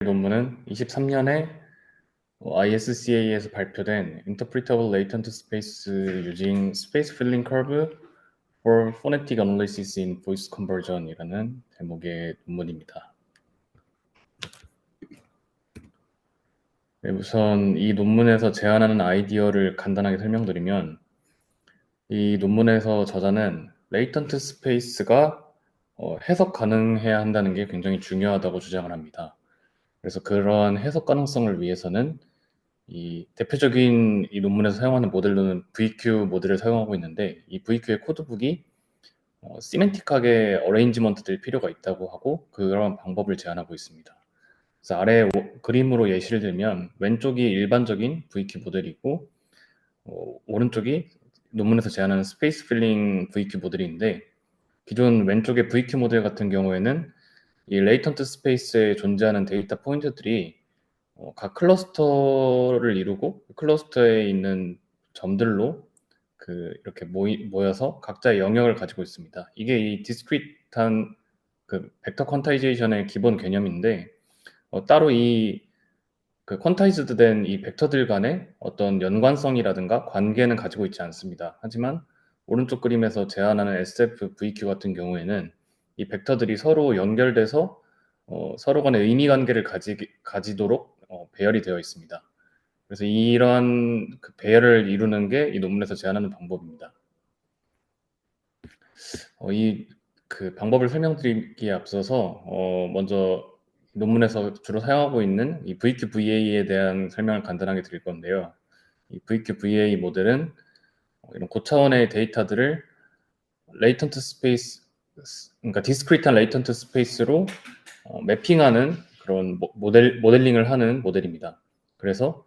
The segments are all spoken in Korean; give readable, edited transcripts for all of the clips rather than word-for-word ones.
논문은 23년에 ISCA에서 발표된 Interpretable Latent Space Using Space Filling Curve for Phonetic Analysis in Voice Conversion이라는 제목의 논문입니다. 네, 우선 이 논문에서 제안하는 아이디어를 간단하게 설명드리면 이 논문에서 저자는 레이턴트 스페이스가 해석 가능해야 한다는 게 굉장히 중요하다고 주장을 합니다. 그래서 그런 해석 가능성을 위해서는 이 대표적인 이 논문에서 사용하는 모델로는 VQ 모델을 사용하고 있는데 이 VQ의 코드북이 시멘틱하게 어레인지먼트 될 필요가 있다고 하고 그런 방법을 제안하고 있습니다. 그래서 아래 그림으로 예시를 들면 왼쪽이 일반적인 VQ 모델이고 오른쪽이 논문에서 제안하는 스페이스 필링 VQ 모델인데 기존 왼쪽의 VQ 모델 같은 경우에는 이 레이턴트 스페이스에 존재하는 데이터 포인트들이 각 클러스터를 이루고 클러스터에 있는 점들로 이렇게 모여서 각자의 영역을 가지고 있습니다. 이게 이 디스크리트한 벡터 퀀타이제이션의 기본 개념인데 따로 퀀타이즈드 된 이 벡터들 간의 어떤 연관성이라든가 관계는 가지고 있지 않습니다. 하지만 오른쪽 그림에서 제안하는 SF, VQ 같은 경우에는 이 벡터들이 서로 연결돼서 서로 간의 의미 관계를 가지도록 배열이 되어 있습니다. 그래서 이러한 배열을 이루는 게 이 논문에서 제안하는 방법입니다. 이 방법을 설명드리기에 앞서서 먼저 논문에서 주로 사용하고 있는 이 VQ-VA에 대한 설명을 간단하게 드릴 건데요. 이 VQ-VA 모델은 이런 고차원의 데이터들을 레이턴트 스페이스, 그러니까 디스크리트한 레이턴트 스페이스로 매핑하는 그런 모델링을 하는 모델입니다. 그래서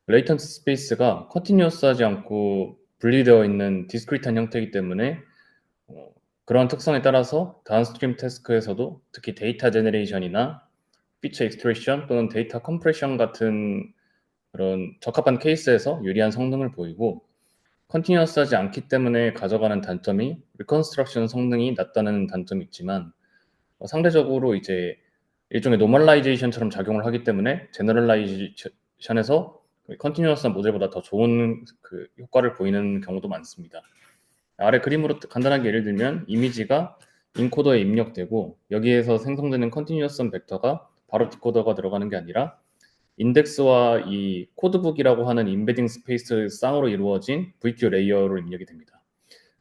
레이턴트 스페이스가 컨티뉴어스하지 않고 분리되어 있는 디스크리트한 형태이기 때문에 그런 특성에 따라서 다운스트림 태스크에서도 특히 데이터 제너레이션이나 피처 익스트레이션 또는 데이터 컴프레션 같은 그런 적합한 케이스에서 유리한 성능을 보이고 컨티뉴어스하지 않기 때문에 가져가는 단점이 리컨스트럭션 성능이 낮다는 단점이 있지만 상대적으로 이제 일종의 노멀라이제이션처럼 작용을 하기 때문에 제너럴라이제이션에서 컨티뉴어스한 모델보다 더 좋은 효과를 보이는 경우도 많습니다. 아래 그림으로 간단하게 예를 들면 이미지가 인코더에 입력되고 여기에서 생성되는 컨티뉴어스한 벡터가 바로 디코더가 들어가는 게 아니라 인덱스와 이 코드북이라고 하는 임베딩 스페이스 쌍으로 이루어진 VQ 레이어로 입력이 됩니다.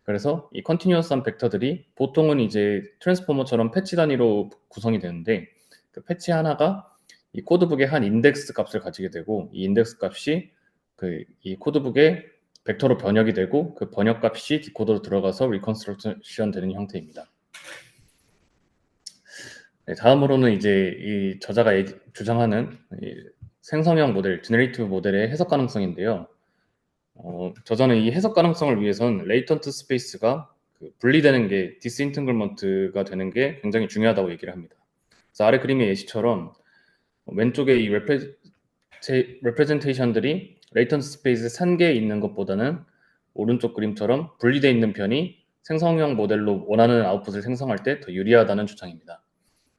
그래서 이 컨티뉴어스한 벡터들이 보통은 이제 트랜스포머처럼 패치 단위로 구성이 되는데 그 패치 하나가 이 코드북의 한 인덱스 값을 가지게 되고 이 인덱스 값이 이 코드북의 벡터로 번역이 되고 그 번역 값이 디코더로 들어가서 리컨스트럭션 되는 형태입니다. 네, 다음으로는 이제 이 저자가 주장하는 생성형 모델, 제너레이티브 모델의 해석 가능성인데요. 저자는 이 해석 가능성을 위해선 레이턴트 스페이스가 분리되는 게 디스인팅글먼트가 되는 게 굉장히 중요하다고 얘기를 합니다. 그래서 아래 그림의 예시처럼 왼쪽에 이 레프레젠테이션들이 레이턴트 스페이스 산계에 있는 것보다는 오른쪽 그림처럼 분리되어 있는 편이 생성형 모델로 원하는 아웃풋을 생성할 때 더 유리하다는 주장입니다.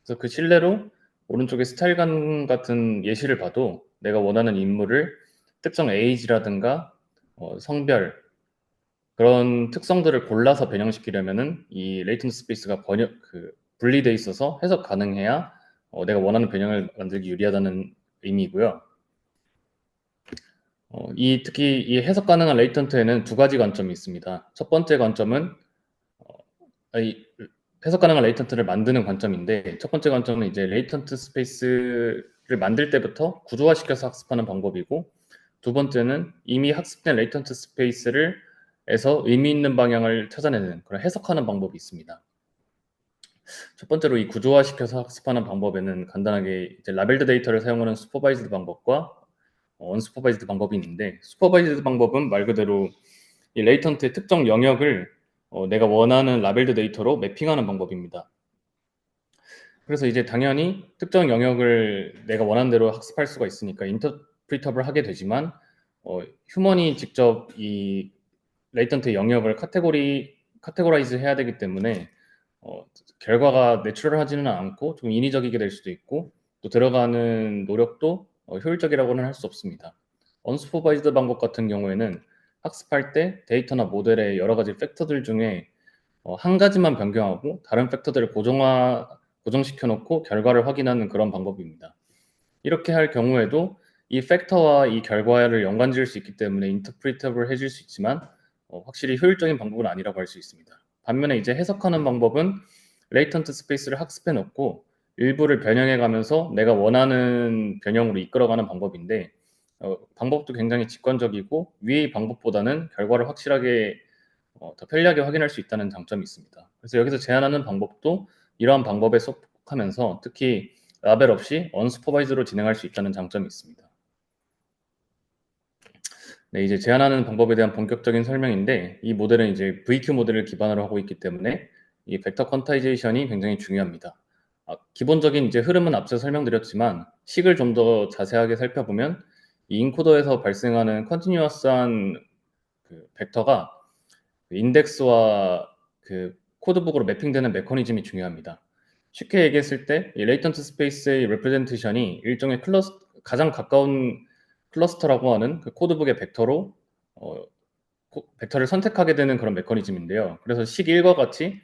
그래서 그 실내로 오른쪽에 스타일감 같은 예시를 봐도 내가 원하는 인물을 특정 에이지라든가 성별 그런 특성들을 골라서 변형시키려면은 이 레이턴트 스페이스가 분리돼 있어서 해석 가능해야 내가 원하는 변형을 만들기 유리하다는 의미이고요. 특히 이 해석 가능한 레이턴트에는 두 가지 관점이 있습니다. 첫 번째 관점은 해석 가능한 레이턴트를 만드는 관점인데 첫 번째 관점은 이제 레이턴트 스페이스를 만들 때부터 구조화시켜서 학습하는 방법이고 두 번째는 이미 학습된 레이턴트 스페이스에서 의미 있는 방향을 찾아내는 그런 해석하는 방법이 있습니다. 첫 번째로 이 구조화시켜서 학습하는 방법에는 간단하게 이제 라벨드 데이터를 사용하는 슈퍼바이즈드 방법과 언슈퍼바이즈드 방법이 있는데 슈퍼바이즈드 방법은 말 그대로 이 레이턴트의 특정 영역을 내가 원하는 라벨드 데이터로 매핑하는 방법입니다. 그래서 이제 당연히 특정 영역을 내가 원하는 대로 학습할 수가 있으니까 인터프리터블 하게 되지만 휴먼이 직접 이 레이턴트 영역을 카테고라이즈 해야 되기 때문에 결과가 내추럴하지는 않고 좀 인위적이게 될 수도 있고 또 들어가는 노력도 효율적이라고는 할 수 없습니다. 언슈퍼바이즈드 방법 같은 경우에는 학습할 때 데이터나 모델의 여러 가지 팩터들 중에 한 가지만 변경하고 다른 팩터들을 고정시켜 놓고 결과를 확인하는 그런 방법입니다. 이렇게 할 경우에도 이 팩터와 이 결과를 연관지을 수 있기 때문에 인터프리터블 해질 수 있지만 확실히 효율적인 방법은 아니라고 할 수 있습니다. 반면에 이제 해석하는 방법은 레이턴트 스페이스를 학습해 놓고 일부를 변형해 가면서 내가 원하는 변형으로 이끌어가는 방법인데 방법도 굉장히 직관적이고 위의 방법보다는 결과를 확실하게 더 편리하게 확인할 수 있다는 장점이 있습니다. 그래서 여기서 제안하는 방법도 이러한 방법에 속하면서 특히 라벨 없이 언슈퍼바이즈로 진행할 수 있다는 장점이 있습니다. 네, 이제 제안하는 방법에 대한 본격적인 설명인데 이 모델은 이제 VQ 모델을 기반으로 하고 있기 때문에 이 벡터 퀀타이제이션이 굉장히 중요합니다. 기본적인 이제 흐름은 앞서 설명드렸지만 식을 좀 더 자세하게 살펴보면 이 인코더에서 발생하는 컨티뉴어스한 그 벡터가 그 인덱스와 그 코드북으로 매핑되는 메커니즘이 중요합니다. 쉽게 얘기했을 때 이 레이턴트 스페이스의 레프레젠테이션이 일종의 가장 가까운 클러스터라고 하는 그 코드북의 벡터로 벡터를 선택하게 되는 그런 메커니즘인데요. 그래서 식1과 같이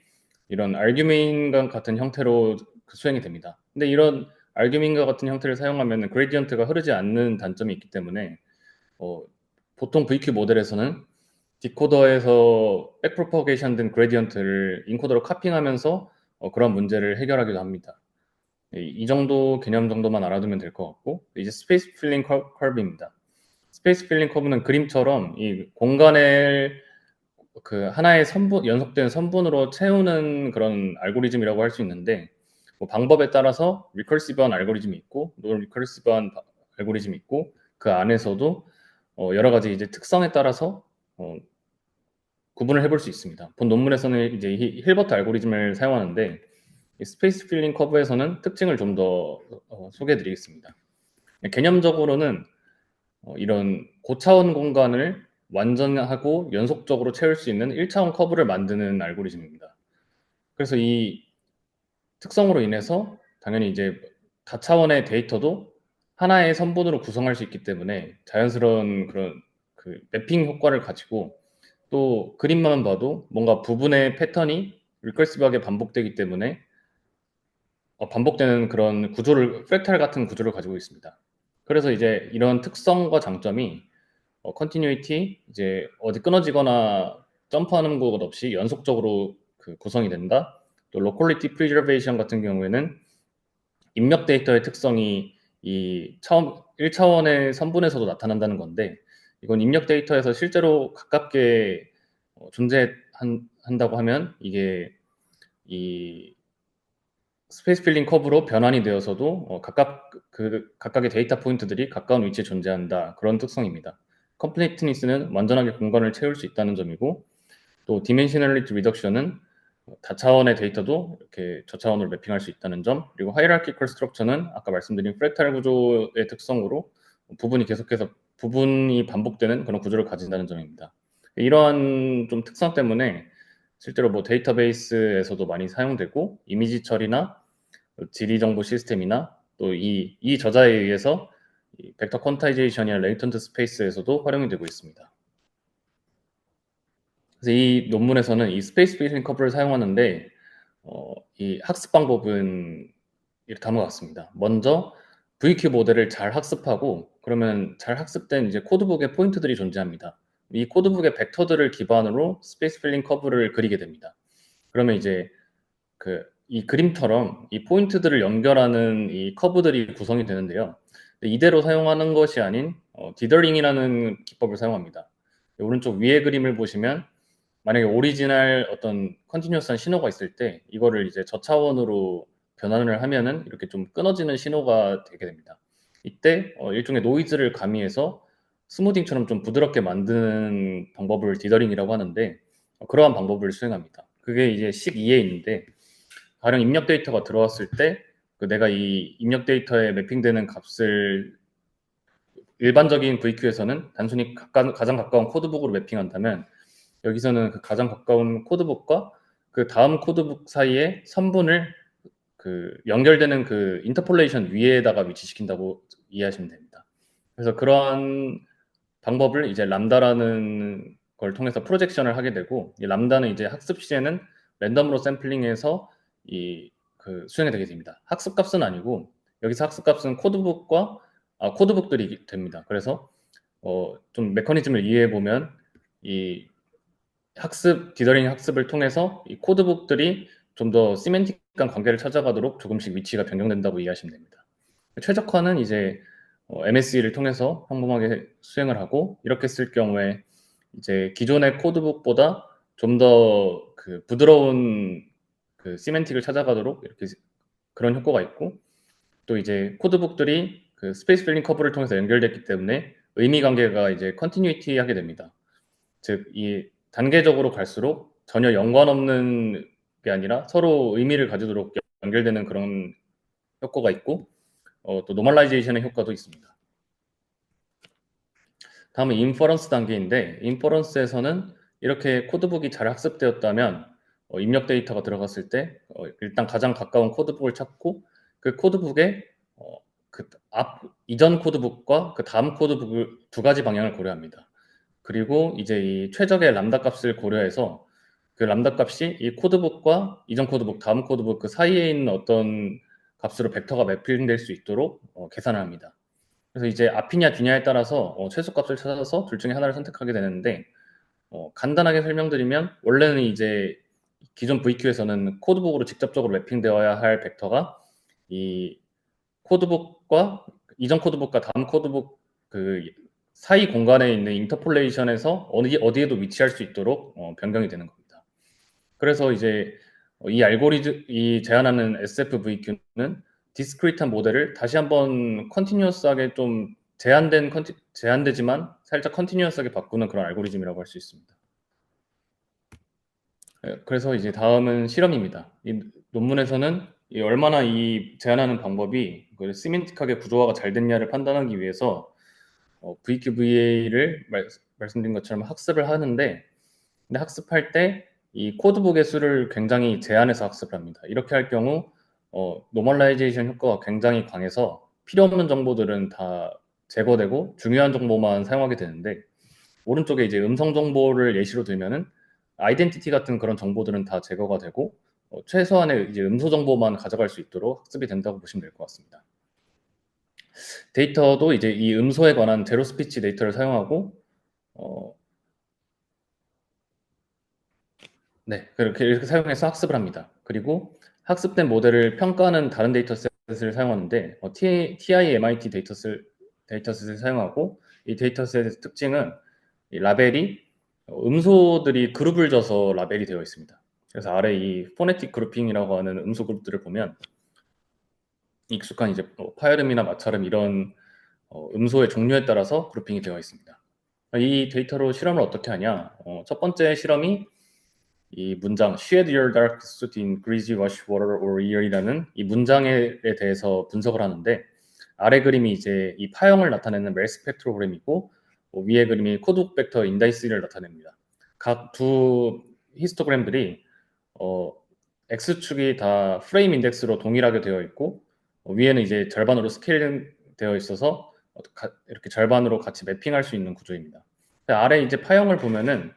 이런 알규민과 같은 형태로 수행이 됩니다. 근데 이런 알규민과 같은 형태를 사용하면 그레디언트가 흐르지 않는 단점이 있기 때문에 보통 VQ 모델에서는 디코더에서 백프로퍼게이션 된 그레디언트를 인코더로 카핑하면서 그런 문제를 해결하기도 합니다. 이 정도 개념 정도만 알아두면 될 것 같고 이제 스페이스 필링 커브입니다. 스페이스 필링 커브는 그림처럼 이 공간을 그 하나의 연속된 선분으로 채우는 그런 알고리즘이라고 할 수 있는데 뭐 방법에 따라서 리커시브한 알고리즘이 있고 논 리커시브한 알고리즘이 있고 그 안에서도 여러 가지 이제 특성에 따라서 구분을 해볼 수 있습니다. 본 논문에서는 이제 힐버트 알고리즘을 사용하는데 이 스페이스 필링 커브에서는 특징을 좀 더 소개해드리겠습니다. 개념적으로는 이런 고차원 공간을 완전하고 연속적으로 채울 수 있는 1차원 커브를 만드는 알고리즘입니다. 그래서 이 특성으로 인해서 당연히 이제 다차원의 데이터도 하나의 선분으로 구성할 수 있기 때문에 자연스러운 그런 그 매핑 효과를 가지고 또 그림만 봐도 뭔가 부분의 패턴이 리커시브하게 반복되기 때문에 반복되는 그런 구조를 프랙탈 같은 구조를 가지고 있습니다. 그래서 이제 이런 특성과 장점이 컨티뉴이티 이제 어디 끊어지거나 점프하는 것 없이 연속적으로 그 구성이 된다. 또 로컬리티 프리저베이션 같은 경우에는 입력 데이터의 특성이 이 1차원의 선분에서도 나타난다는 건데 이건 입력 데이터에서 실제로 가깝게 존재한다고 하면 이게 이 스페이스 필링 커브로 변환이 되어서도 각각의 데이터 포인트들이 가까운 위치에 존재한다. 그런 특성입니다. 컴플리트니스는 완전하게 공간을 채울 수 있다는 점이고 또 디멘셔널리티 리덕션은 다차원의 데이터도 이렇게 저차원으로 매핑할 수 있다는 점 그리고 하이라키컬 스트럭처는 아까 말씀드린 프랙탈 구조의 특성으로 부분이 반복되는 그런 구조를 가진다는 점입니다. 이러한 좀 특성 때문에 실제로 뭐 데이터베이스에서도 많이 사용되고 이미지 처리나 지리 정보 시스템이나 또 이 저자에 의해서 이 벡터 퀀타이제이션이나 레이턴트 스페이스에서도 활용이 되고 있습니다. 그래서 이 논문에서는 이 스페이스 필링 커브를 사용하는데 이 학습 방법은 이렇게 다음과 같습니다. 먼저 VQ 모델을 잘 학습하고 그러면 잘 학습된 이제 코드북의 포인트들이 존재합니다. 이 코드북의 벡터들을 기반으로 스페이스 필링 커브를 그리게 됩니다. 그러면 이제 이 그림처럼 이 포인트들을 연결하는 이 커브들이 구성이 되는데요. 이대로 사용하는 것이 아닌 디더링이라는 기법을 사용합니다. 오른쪽 위에 그림을 보시면 만약에 오리지널 어떤 컨티뉴어스한 신호가 있을 때 이거를 이제 저차원으로 변환을 하면은 이렇게 좀 끊어지는 신호가 되게 됩니다. 이때 일종의 노이즈를 가미해서 스무딩처럼 좀 부드럽게 만드는 방법을 디더링이라고 하는데 그러한 방법을 수행합니다. 그게 이제 식 2에 있는데 가령 입력 데이터가 들어왔을 때 내가 이 입력 데이터에 매핑되는 값을 일반적인 VQ에서는 단순히 가장 가까운 코드북으로 매핑한다면 여기서는 그 가장 가까운 코드북과 그 다음 코드북 사이에 선분을 그 연결되는 그 인터폴레이션 위에다가 위치시킨다고 이해하시면 됩니다. 그래서 그러한 방법을 이제 람다라는 걸 통해서 프로젝션을 하게 되고, 이 람다는 이제 학습 시에는 랜덤으로 샘플링해서 그 수행이 되게 됩니다. 학습 값은 아니고, 여기서 학습 값은 코드북들이 됩니다. 그래서 좀 메커니즘을 이해해 보면, 이 디더링 학습을 통해서 이 코드북들이 좀 더 시멘틱한 관계를 찾아가도록 조금씩 위치가 변경된다고 이해하시면 됩니다. 최적화는 이제 MSE를 통해서 평범하게 수행을 하고, 이렇게 쓸 경우에 이제 기존의 코드북보다 좀 더 그 부드러운 그 시멘틱을 찾아가도록 이렇게 그런 효과가 있고, 또 이제 코드북들이 그 스페이스 필링 커브를 통해서 연결됐기 때문에 의미 관계가 이제 컨티뉴이티 하게 됩니다. 즉, 이 단계적으로 갈수록 전혀 연관 없는 게 아니라 서로 의미를 가지도록 연결되는 그런 효과가 있고, 또 노멀라이제이션의 효과도 있습니다. 다음은 인퍼런스 단계인데, 인퍼런스에서는 이렇게 코드북이 잘 학습되었다면 입력 데이터가 들어갔을 때 일단 가장 가까운 코드북을 찾고, 그 코드북에 그 이전 코드북과 그 다음 코드북을 두 가지 방향을 고려합니다. 그리고 이제 이 최적의 람다 값을 고려해서 그 람다 값이 이 코드북과 이전 코드북, 다음 코드북 그 사이에 있는 어떤 값으로 벡터가 매핑될 수 있도록 계산을 합니다. 그래서 이제 앞이냐 뒤냐에 따라서 최소값을 찾아서 둘 중에 하나를 선택하게 되는데, 간단하게 설명드리면, 원래는 이제 기존 VQ에서는 코드북으로 직접적으로 매핑되어야 할 벡터가 이 코드북과 이전 코드북과 다음 코드북 그 사이 공간에 있는 인터폴레이션에서 어디에도 위치할 수 있도록 변경이 되는 겁니다. 그래서 이제 이 제안하는 SFVQ는 디스크리트한 모델을 다시 한번 컨티뉴어스하게 좀 제한되지만 살짝 컨티뉴어스하게 바꾸는 그런 알고리즘이라고 할 수 있습니다. 그래서 이제 다음은 실험입니다. 이 논문에서는 얼마나 이 제안하는 방법이 시멘틱하게 구조화가 잘 됐냐를 판단하기 위해서 VQVA를 말씀드린 것처럼 학습을 하는데, 근데 학습할 때 이 코드북의 수를 굉장히 제한해서 학습을 합니다. 이렇게 할 경우 노멀라이제이션 효과가 굉장히 강해서 필요 없는 정보들은 다 제거되고 중요한 정보만 사용하게 되는데, 오른쪽에 이제 음성 정보를 예시로 들면은 아이덴티티 같은 그런 정보들은 다 제거가 되고 최소한의 이제 음소 정보만 가져갈 수 있도록 학습이 된다고 보시면 될 것 같습니다. 데이터도 이제 이 음소에 관한 제로 스피치 데이터를 사용하고 네, 이렇게 사용해서 학습을 합니다. 그리고 학습된 모델을 평가하는 다른 데이터셋을 사용하는데 TI-MIT 데이터셋을 사용하고, 이 데이터셋의 특징은 이 라벨이 음소들이 그룹을 져서 라벨이 되어 있습니다. 그래서 아래 이 포네틱 그룹핑이라고 하는 음소 그룹들을 보면 익숙한 이제 파열음이나 마찰음 이런 음소의 종류에 따라서 그룹핑이 되어 있습니다. 이 데이터로 실험을 어떻게 하냐? 첫 번째 실험이 이 문장 Shed your dark suit in greasy wash water or air이라는 이 문장에 대해서 분석을 하는데, 아래 그림이 이제 이 파형을 나타내는 멜 스펙트로그램이고 위에 그림이 코드북 벡터 인다이스를 나타냅니다. 각 두 히스토그램들이 X축이 다 프레임 인덱스로 동일하게 되어 있고 위에는 이제 절반으로 스케일 되어 있어서 이렇게 절반으로 같이 매핑할 수 있는 구조입니다. 아래 이제 파형을 보면은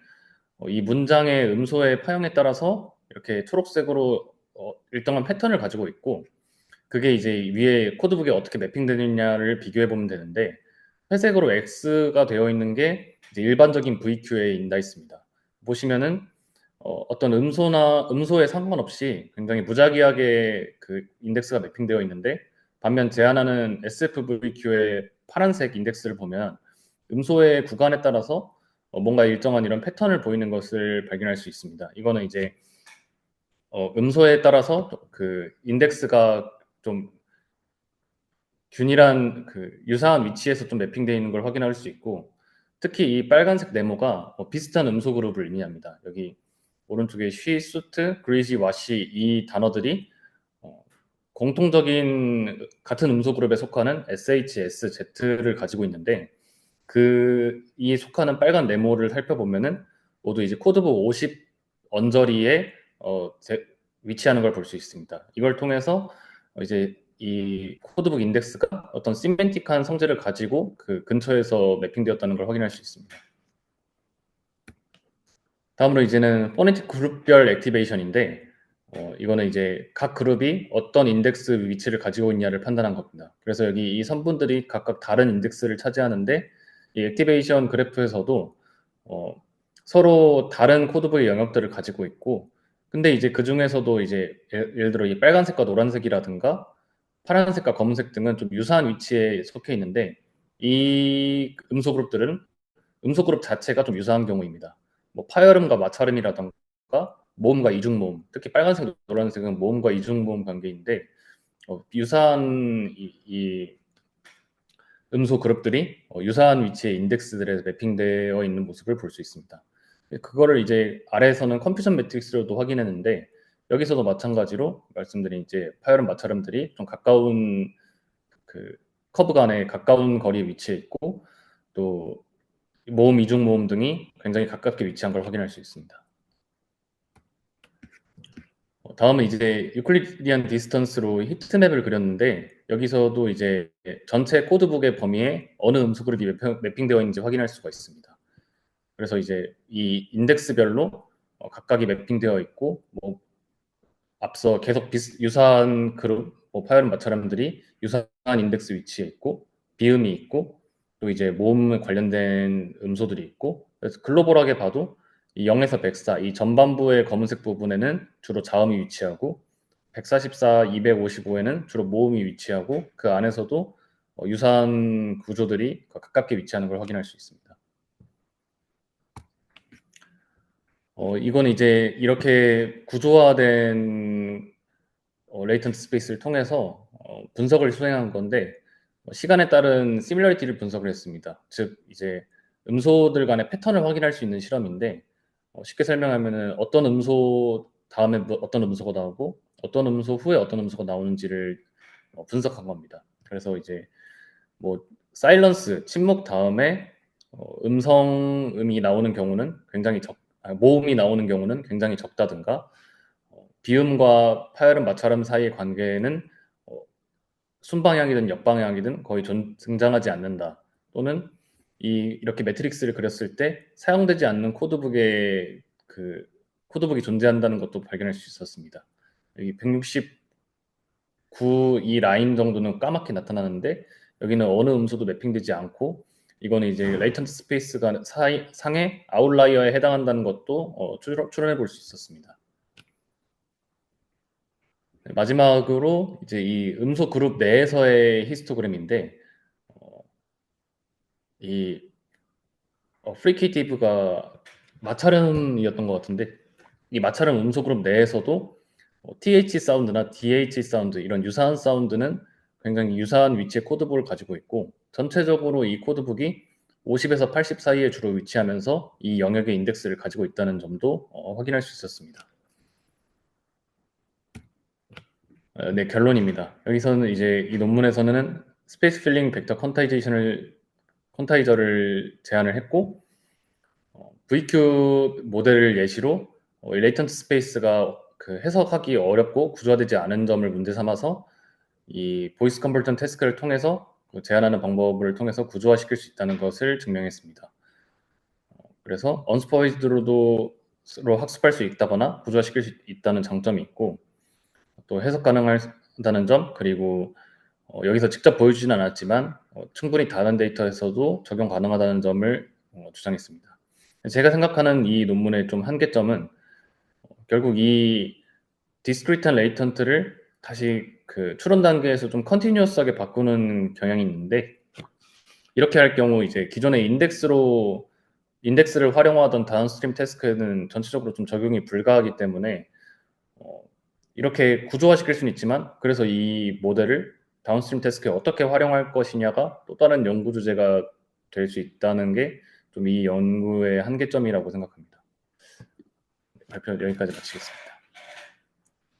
이 문장의 음소의 파형에 따라서 이렇게 초록색으로 일정한 패턴을 가지고 있고, 그게 이제 위에 코드북에 어떻게 매핑되느냐를 비교해 보면 되는데, 회색으로 X가 되어 있는 게 이제 일반적인 VQ에 인다이스입니다. 보시면은 어떤 음소에 상관없이 굉장히 무작위하게 그 인덱스가 매핑되어 있는데, 반면 제안하는 SFVQ의 파란색 인덱스를 보면 음소의 구간에 따라서 뭔가 일정한 이런 패턴을 보이는 것을 발견할 수 있습니다. 이거는 이제 음소에 따라서 그 인덱스가 좀 균일한 그 유사한 위치에서 좀 매핑되어 있는 걸 확인할 수 있고, 특히 이 빨간색 네모가 비슷한 음소 그룹을 의미합니다. 여기 오른쪽에 she, suit, greasy, wash 이 단어들이 공통적인 같은 음소 그룹에 속하는 SH, SZ를 가지고 있는데, 이 속하는 빨간 네모를 살펴보면은 모두 이제 코드북 50 언저리에 위치하는 걸 볼 수 있습니다. 이걸 통해서 이제 이 코드북 인덱스가 어떤 시멘틱한 성질을 가지고 그 근처에서 매핑되었다는 걸 확인할 수 있습니다. 다음으로 이제는 포네틱 그룹별 액티베이션인데 이거는 이제 각 그룹이 어떤 인덱스 위치를 가지고 있냐를 판단한 겁니다. 그래서 여기 이 선분들이 각각 다른 인덱스를 차지하는데 이 액티베이션 그래프에서도 어, 서로 다른 코드부의 영역들을 가지고 있고 근데 이제 그 중에서도 이제 예를 들어 이 빨간색과 노란색이라든가 파란색과 검은색 등은 좀 유사한 위치에 속해 있는데 이 음소 그룹들은 음소 그룹 자체가 좀 유사한 경우입니다. 뭐 파열음과 마찰음이라던가 모음과 이중모음, 특히 빨간색, 노란색은 모음과 이중모음 관계인데 유사한 이 음소 그룹들이 유사한 위치의 인덱스들에 매핑되어 있는 모습을 볼 수 있습니다. 그거를 이제 아래에서는 컴퓨전 매트릭스로도 확인했는데 여기서도 마찬가지로 말씀드린 이제 파열음, 마찰음들이 좀 가까운 그 커브 간에 가까운 거리에 위치해 있고 또 모음, 이중 모음 등이 굉장히 가깝게 위치한 걸 확인할 수 있습니다. 다음은 이제 유클리디안 디스턴스로 히트맵을 그렸는데 여기서도 이제 전체 코드북의 범위에 어느 음수 그룹이 매핑되어 있는지 확인할 수가 있습니다. 그래서 이제 이 인덱스별로 각각이 매핑되어 있고 뭐 앞서 계속 유사한 그룹, 뭐 파열음 마찰음들이 유사한 인덱스 위치에 있고 비음이 있고 또 이제 모음 관련된 음소들이 있고 그래서 글로벌하게 봐도 이 0에서 104, 이 전반부의 검은색 부분에는 주로 자음이 위치하고 144, 255에는 주로 모음이 위치하고 그 안에서도 유사한 구조들이 가깝게 위치하는 걸 확인할 수 있습니다. 이건 이제 이렇게 구조화된 레이턴트 스페이스를 통해서 분석을 수행한 건데 시간에 따른 시뮬러리티를 분석을 했습니다. 즉 이제 음소들 간의 패턴을 확인할 수 있는 실험인데 쉽게 설명하면은 어떤 음소 다음에 어떤 음소가 나오고 어떤 음소 후에 어떤 음소가 나오는지를 분석한 겁니다. 그래서 이제 뭐 사일런스 침묵 다음에 음성음이 나오는 경우는 굉장히 모음이 나오는 경우는 굉장히 적다든가 비음과 파열음, 마찰음 사이의 관계는 어, 순방향이든 역방향이든 거의 등장하지 않는다. 또는 이렇게 매트릭스를 그렸을 때 사용되지 않는 코드북에 그 코드북이 존재한다는 것도 발견할 수 있었습니다. 여기 169 이 라인 정도는 까맣게 나타나는데 여기는 어느 음소도 매핑되지 않고 이거는 이제 레이턴트 스페이스가 상의 아웃라이어에 해당한다는 것도 추론해 볼 수 있었습니다. 마지막으로 이제 이 음소 그룹 내에서의 히스토그램인데 이 프리케이티브가 마찰음이었던 것 같은데 이 마찰음 음소 그룹 내에서도 TH 사운드나 DH 사운드 이런 유사한 사운드는 굉장히 유사한 위치의 코드북을 가지고 있고 전체적으로 이 코드북이 50에서 80 사이에 주로 위치하면서 이 영역의 인덱스를 가지고 있다는 점도 확인할 수 있었습니다. 네, 결론입니다. 여기서는 이제 이 논문에서는 스페이스 필링 벡터 퀀타이저를 제안을 했고 VQ 모델을 예시로 레이턴트 스페이스가 그 해석하기 어렵고 구조화되지 않은 점을 문제 삼아서 이 보이스 컨버전 태스크를 통해서 그 제안하는 방법을 통해서 구조화시킬 수 있다는 것을 증명했습니다. 그래서 언스퍼바이즈드로도 학습할 수 있다거나 구조화시킬 수 있다는 장점이 있고 또 해석 가능하다는 점 그리고 여기서 직접 보여주지는 않았지만 충분히 다른 데이터에서도 적용 가능하다는 점을 주장했습니다. 제가 생각하는 이 논문의 좀 한계점은 결국 이 디스크리트한 레이턴트를 다시 그 추론 단계에서 좀 컨티뉴어스하게 바꾸는 경향이 있는데 이렇게 할 경우 이제 기존의 인덱스를 활용하던 다운스트림 태스크에는 전체적으로 좀 적용이 불가하기 때문에 이렇게 구조화시킬 수는 있지만 그래서 이 모델을 다운스트림 태스크에 어떻게 활용할 것이냐가 또 다른 연구 주제가 될 수 있다는 게 좀 이 연구의 한계점이라고 생각합니다. 발표 여기까지 마치겠습니다.